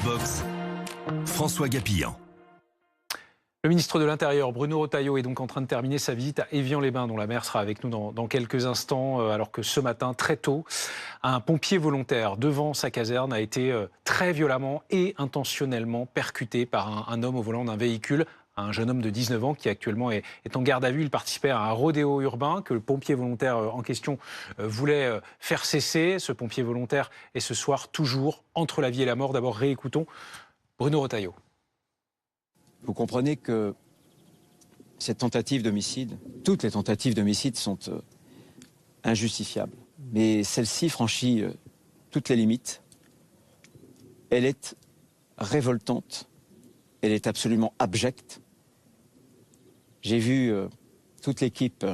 Box, François Gapillan. Le ministre de l'Intérieur, Bruno Retailleau, est donc en train de terminer sa visite à Évian-les-Bains, dont la maire sera avec nous dans quelques instants, alors que ce matin, très tôt, un pompier volontaire devant sa caserne a été très violemment et intentionnellement percuté par un homme au volant d'un véhicule, un jeune homme de 19 ans qui actuellement est en garde à vue. Il participait à un rodéo urbain que le pompier volontaire en question voulait faire cesser. Ce pompier volontaire est ce soir toujours entre la vie et la mort. D'abord, réécoutons Bruno Retailleau. Vous comprenez que cette tentative d'homicide, toutes les tentatives d'homicide sont injustifiables. Mais celle-ci franchit toutes les limites. Elle est révoltante. Elle est absolument abjecte. J'ai vu toute l'équipe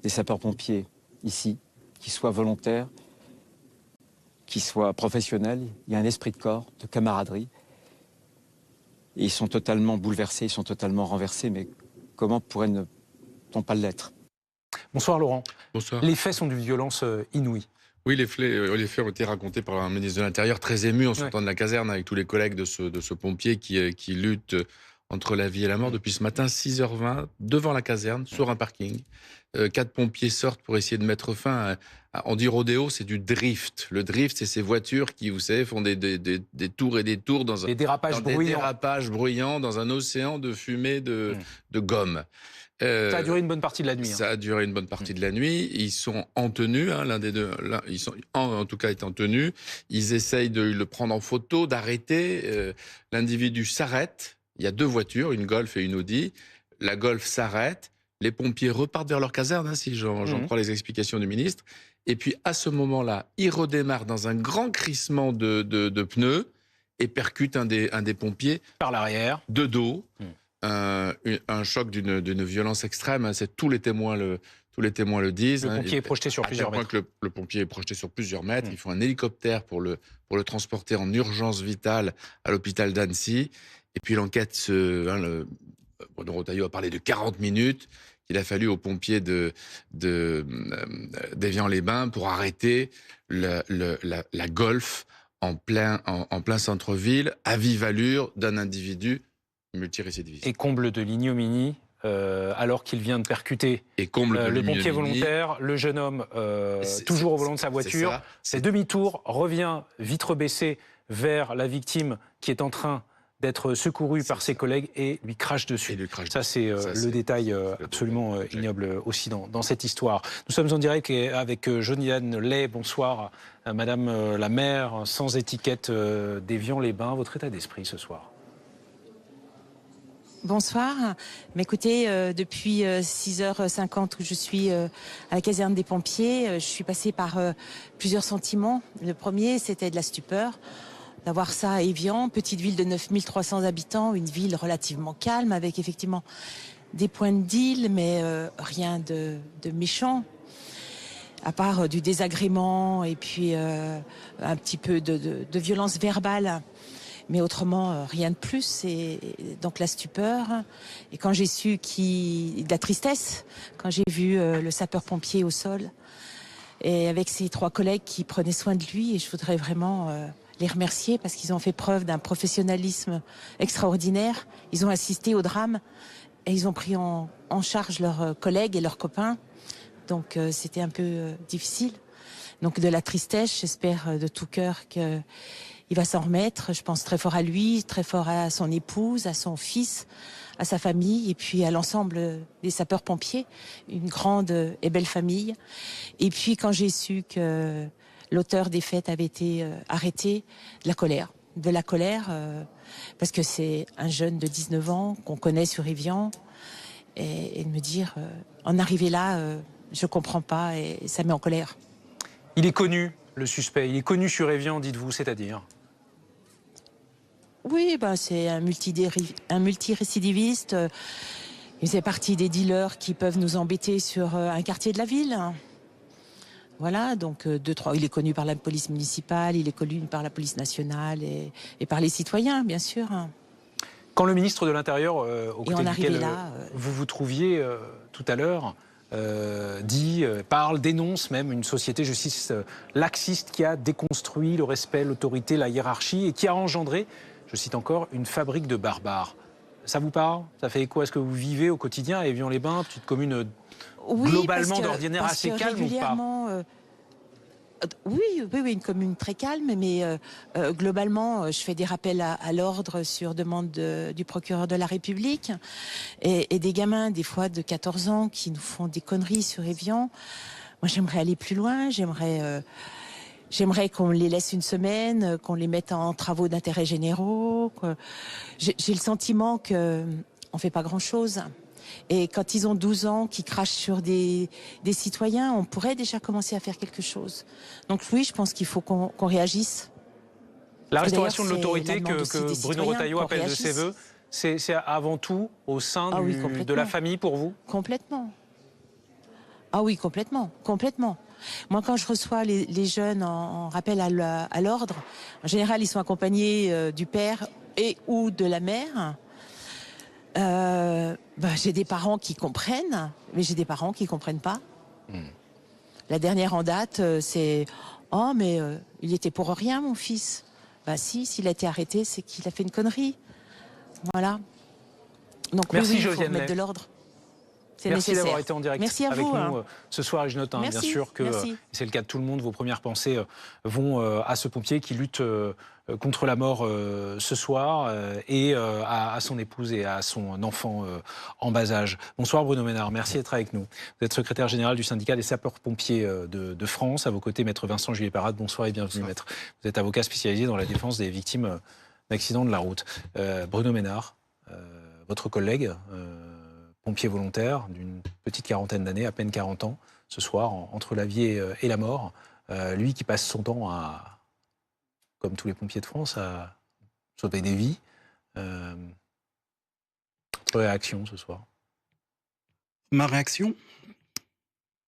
des sapeurs-pompiers ici, qui soit volontaire, qui soit professionnel. Il y a un esprit de corps, de camaraderie. Et ils sont totalement bouleversés, ils sont totalement renversés, mais comment pourrait-on pas l'être? Bonsoir Laurent. Bonsoir. Les faits sont d'une violence inouïe. Oui, les faits ont été racontés par un ministre de l'Intérieur très ému en sortant de la caserne avec tous les collègues de ce pompier qui lutte entre la vie et la mort depuis ce matin, 6h20, devant la caserne, sur un parking. 4 pompiers sortent pour essayer de mettre fin on dit rodéo, c'est du drift. Le drift, c'est ces voitures qui, vous savez, font des tours et des tours dans des dérapages bruyants dans un océan de fumée de gomme. Ça a duré une bonne partie de la nuit. Ça a duré une bonne partie de la nuit. Ils sont en tenue, l'un des deux. Ils sont en tout cas est en tenue. Ils essayent de le prendre en photo, d'arrêter. L'individu s'arrête. Il y a 2 voitures, une Golf et une Audi. La Golf s'arrête. Les pompiers repartent vers leur caserne, si j'en prends les explications du ministre. Et puis, à ce moment-là, ils redémarrent dans un grand crissement de pneus et percutent un des pompiers. Par l'arrière. De dos. Un choc d'une violence extrême. Tous les témoins le disent. Le pompier est projeté sur plusieurs mètres. Le pompier est projeté sur plusieurs mètres. Il faut un hélicoptère pour le transporter en urgence vitale à l'hôpital d'Annecy. Et puis l'enquête, Bruno Retailleau a parlé de 40 minutes. Il a fallu aux pompiers d'Évian-les-Bains pour arrêter la Golf en plein centre-ville, à vive allure, d'un individu multirécidiviste. Et comble de l'ignominie, alors qu'il vient de percuter le pompier volontaire, le jeune homme toujours au volant de sa voiture, fait demi-tour, revient vitre baissée vers la victime qui est en train d'être secouru par ses collègues et lui crache dessus. Ça, c'est le détail absolument ignoble aussi dans cette histoire. Nous sommes en direct avec Josiane Lay. Bonsoir, Madame la maire, sans étiquette d'Évian-les-Bains. Votre état d'esprit ce soir? Bonsoir. Mais écoutez, depuis 6h50 où je suis à la caserne des pompiers, je suis passée par plusieurs sentiments. Le premier, c'était de la stupeur. D'avoir ça à Évian, petite ville de 9300 habitants, une ville relativement calme, avec effectivement des points de deal, mais rien de méchant, à part du désagrément et puis un petit peu de violence verbale. Mais autrement, rien de plus. Et donc la stupeur. Et quand j'ai su de la tristesse, quand j'ai vu le sapeur-pompier au sol, et avec ses 3 collègues qui prenaient soin de lui, et je voudrais vraiment les remercier parce qu'ils ont fait preuve d'un professionnalisme extraordinaire. Ils ont assisté au drame et ils ont pris en charge leurs collègues et leurs copains. Donc c'était un peu difficile. Donc de la tristesse, j'espère de tout cœur qu'il va s'en remettre. Je pense très fort à lui, très fort à son épouse, à son fils, à sa famille et puis à l'ensemble des sapeurs-pompiers. Une grande et belle famille. Et puis quand j'ai su que l'auteur des faits avait été arrêté, de la colère, parce que c'est un jeune de 19 ans qu'on connaît sur Évian, et de me dire, en arriver là, je comprends pas, et ça met en colère. Il est connu, le suspect, il est connu sur Évian, dites-vous, c'est-à-dire? Oui, c'est un multirécidiviste. Il fait partie des dealers qui peuvent nous embêter sur un quartier de la ville. Voilà, donc 2-3. Il est connu par la police municipale, il est connu par la police nationale et par les citoyens, bien sûr. Quand le ministre de l'Intérieur, au côté duquel là, vous vous trouviez tout à l'heure, dénonce même une société, je cite, laxiste qui a déconstruit le respect, l'autorité, la hiérarchie et qui a engendré, je cite encore, une fabrique de barbares. Ça vous parle? Ça fait écho à ce que vous vivez au quotidien à Évian-les-Bains, petite commune globalement d'ordinaire assez calme ou pas? Oui, une commune très calme, mais globalement, je fais des rappels à l'ordre sur demande du procureur de la République et des gamins, des fois de 14 ans, qui nous font des conneries sur Évian. Moi, j'aimerais aller plus loin, j'aimerais qu'on les laisse une semaine, qu'on les mette en travaux d'intérêt généraux. J'ai le sentiment qu'on ne fait pas grand-chose. Et quand ils ont 12 ans, qu'ils crachent sur des citoyens, on pourrait déjà commencer à faire quelque chose. Donc oui, je pense qu'il faut qu'on réagisse. La restauration de l'autorité que Bruno Retailleau appelle de ses voeux, c'est avant tout au sein de la famille pour vous? Complètement. Ah oui, complètement. Moi, quand je reçois les jeunes en rappel à l'ordre, en général, ils sont accompagnés du père et ou de la mère. J'ai des parents qui comprennent, mais j'ai des parents qui comprennent pas. La dernière en date, c'est « Oh, mais il était pour rien, mon fils. » Bah si, s'il a été arrêté, c'est qu'il a fait une connerie. Voilà. Donc merci, oui, il faut Josiane remettre de l'ordre. Merci d'avoir été en direct merci avec vous, nous ce soir. Et je note bien sûr que c'est le cas de tout le monde. Vos premières pensées vont à ce pompier qui lutte contre la mort ce soir et à son épouse et à son enfant en bas âge. Bonsoir Bruno Ménard, merci d'être avec nous. Vous êtes secrétaire général du syndicat des sapeurs-pompiers de France. À vos côtés, maître Vincent Juillet-Parade. Bonsoir et bienvenue, maître. Vous êtes avocat spécialisé dans la défense des victimes d'accidents de la route. Bruno Ménard, votre collègue, pompier volontaire d'une petite quarantaine d'années, à peine 40 ans, ce soir, entre la vie et la mort. Lui qui passe son temps à, comme tous les pompiers de France, à sauver des vies. Votre réaction ce soir? Ma réaction,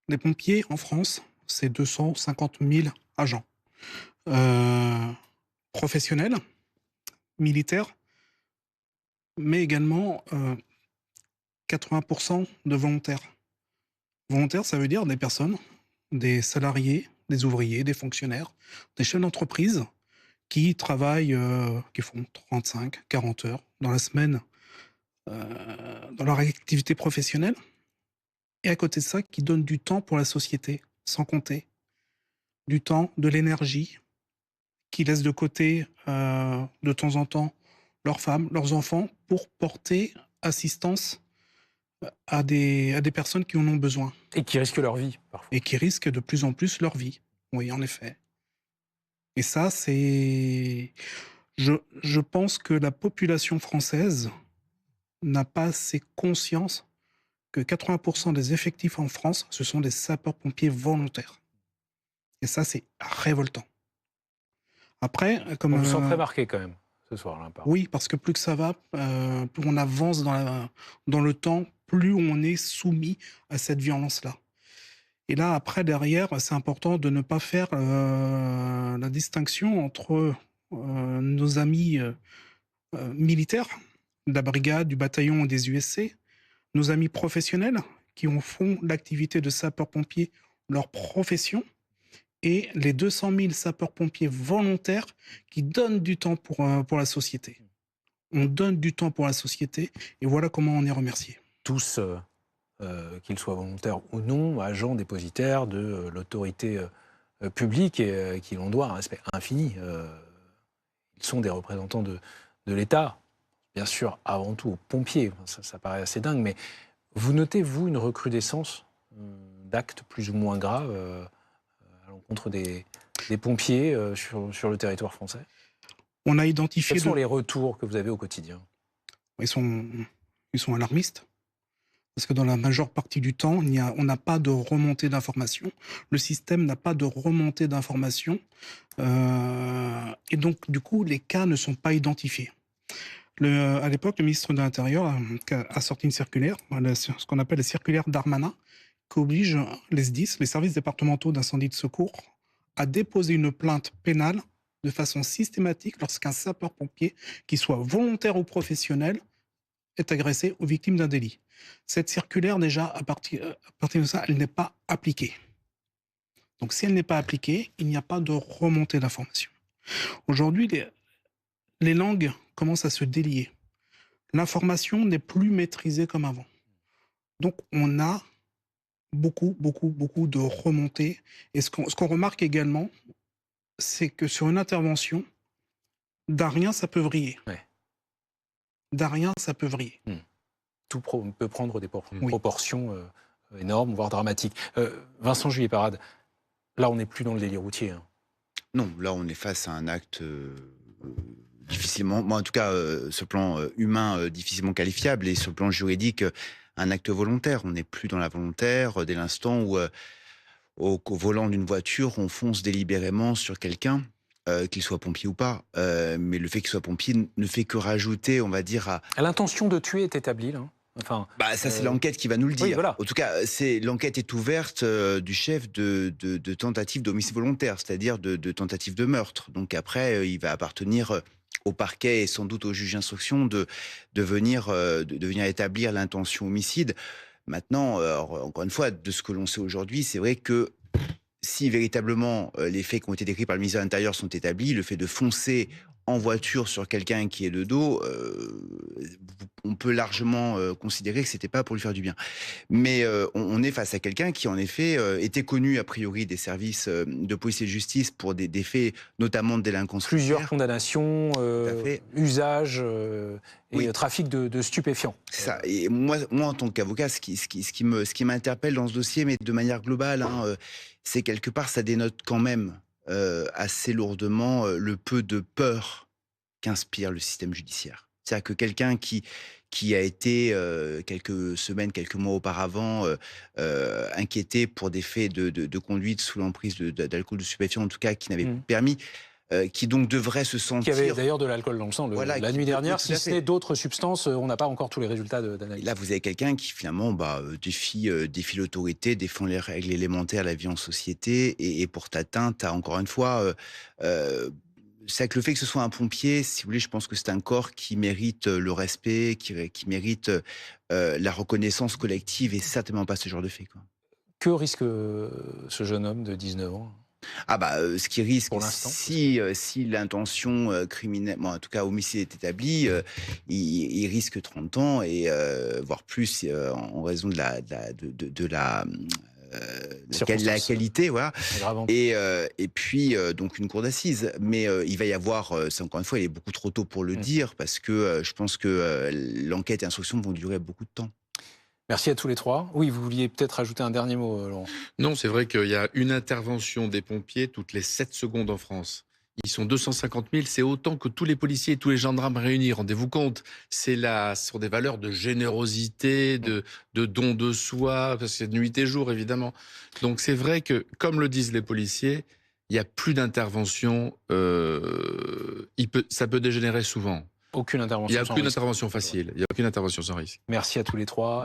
les pompiers en France, c'est 250 000 agents. Professionnels, militaires, mais également 80% de volontaires. Volontaires, ça veut dire des personnes, des salariés, des ouvriers, des fonctionnaires, des chefs d'entreprise qui travaillent, qui font 35, 40 heures dans la semaine dans leur activité professionnelle. Et à côté de ça, qui donnent du temps pour la société, sans compter. Du temps, de l'énergie, qui laissent de côté de temps en temps leurs femmes, leurs enfants, pour porter assistance à des personnes qui en ont besoin. Et qui risquent leur vie, parfois. Et qui risquent de plus en plus leur vie. Oui, en effet. Et ça, c'est... Je pense que la population française n'a pas assez conscience que 80% des effectifs en France, ce sont des sapeurs-pompiers volontaires. Et ça, c'est révoltant. Après, comme... On vous sent très marqué quand même, ce soir-là. Oui, parce que plus que ça va, plus on avance dans le temps, plus on est soumis à cette violence-là. Et là, après, derrière, c'est important de ne pas faire la distinction entre nos amis militaires, de la brigade, du bataillon et des USC, nos amis professionnels qui font l'activité de sapeur-pompier, leur profession, et les 200 000 sapeurs-pompiers volontaires qui donnent du temps pour la société. On donne du temps pour la société, et voilà comment on est remercié. Tous, qu'ils soient volontaires ou non, agents dépositaires de l'autorité publique et qui l'on doit un respect infini. Ils sont des représentants de l'État, bien sûr, avant tout aux pompiers. Ça paraît assez dingue, mais vous notez, vous, une recrudescence d'actes plus ou moins graves à l'encontre des pompiers sur le territoire français? On a identifié... Quels sont les retours que vous avez au quotidien? Ils sont alarmistes. Parce que dans la majeure partie du temps, on n'a pas de remontée d'informations. Le système n'a pas de remontée d'informations. Et donc, du coup, les cas ne sont pas identifiés. À l'époque, le ministre de l'Intérieur a sorti une circulaire, ce qu'on appelle la circulaire Darmanin, qui oblige les SDIS, les services départementaux d'incendie de secours, à déposer une plainte pénale de façon systématique lorsqu'un sapeur-pompier, qu'il soit volontaire ou professionnel, est agressé ou victime d'un délit. Cette circulaire, déjà, à partir de ça, elle n'est pas appliquée. Donc, si elle n'est pas appliquée, il n'y a pas de remontée d'information. Aujourd'hui, les langues commencent à se délier. L'information n'est plus maîtrisée comme avant. Donc, on a beaucoup de remontées. Et ce qu'on remarque également, c'est que sur une intervention, d'un rien, ça peut vriller. Ouais. D'un rien, ça peut vriller. Tout peut prendre des proportions énormes, voire dramatiques. Vincent Juillet-Parade, là, on n'est plus dans le délit routier. Hein. Non, là, on est face à un acte difficilement, moi en tout cas, sur le plan humain, difficilement qualifiable, et sur le plan juridique, un acte volontaire. On n'est plus dans la volontaire dès l'instant où, au volant d'une voiture, on fonce délibérément sur quelqu'un, qu'il soit pompier ou pas. Mais le fait qu'il soit pompier ne fait que rajouter, on va dire, à... L'intention de tuer est établie, là. Enfin, ça, c'est l'enquête qui va nous le dire. Oui, voilà. En tout cas, l'enquête est ouverte du chef de tentative d'homicide volontaire, c'est-à-dire de tentative de meurtre. Donc après, il va appartenir au parquet et sans doute au juge d'instruction de venir établir l'intention homicide. Maintenant, encore une fois, de ce que l'on sait aujourd'hui, c'est vrai que si véritablement les faits qui ont été décrits par le ministère de l'Intérieur sont établis, le fait de foncer en voiture sur quelqu'un qui est de dos, on peut largement considérer que c'était pas pour lui faire du bien. Mais on est face à quelqu'un qui, en effet, était connu a priori des services de police et de justice pour des faits, notamment de délinquance. Plusieurs condamnations, usage et trafic de stupéfiants. C'est ça. Et moi, en tant qu'avocat, ce qui m'interpelle dans ce dossier, mais de manière globale, c'est quelque part, ça dénote quand même assez lourdement le peu de peur qu'inspire le système judiciaire. C'est-à-dire que quelqu'un qui a été quelques semaines, quelques mois auparavant inquiété pour des faits de conduite sous l'emprise d'alcool, de stupéfiants, en tout cas, qui n'avait pas permis, qui donc devrait se sentir... Qui avait d'ailleurs de l'alcool dans le sang la nuit dernière, si ce n'est d'autres substances, on n'a pas encore tous les résultats d'analyse. Là, vous avez quelqu'un qui finalement défie l'autorité, défend les règles élémentaires de la vie en société et porte atteinte à, encore une fois... c'est que le fait que ce soit un pompier, si vous voulez, je pense que c'est un corps qui mérite le respect, qui mérite la reconnaissance collective et certainement pas ce genre de fait, quoi. Que risque ce jeune homme de 19 ans ? Ce qui risque, pour l'instant, si l'intention criminelle, en tout cas homicide est établie, il risque 30 ans et voire plus en raison de la qualité, voilà. Et puis donc une cour d'assises. Mais il va y avoir, encore une fois, il est beaucoup trop tôt pour le dire parce que je pense que l'enquête et l'instruction vont durer beaucoup de temps. Merci à tous les trois. Oui, vous vouliez peut-être ajouter un dernier mot, Laurent. Non, c'est vrai qu'il y a une intervention des pompiers toutes les 7 secondes en France. Ils sont 250 000, c'est autant que tous les policiers et tous les gendarmes réunis. Rendez-vous compte, c'est sur des valeurs de générosité, de don de soi, parce que c'est de nuit et jour, évidemment. Donc c'est vrai que, comme le disent les policiers, il n'y a plus d'intervention, ça peut dégénérer souvent. Aucune intervention. Il n'y a aucune intervention facile, il n'y a aucune intervention sans risque. Merci à tous les trois.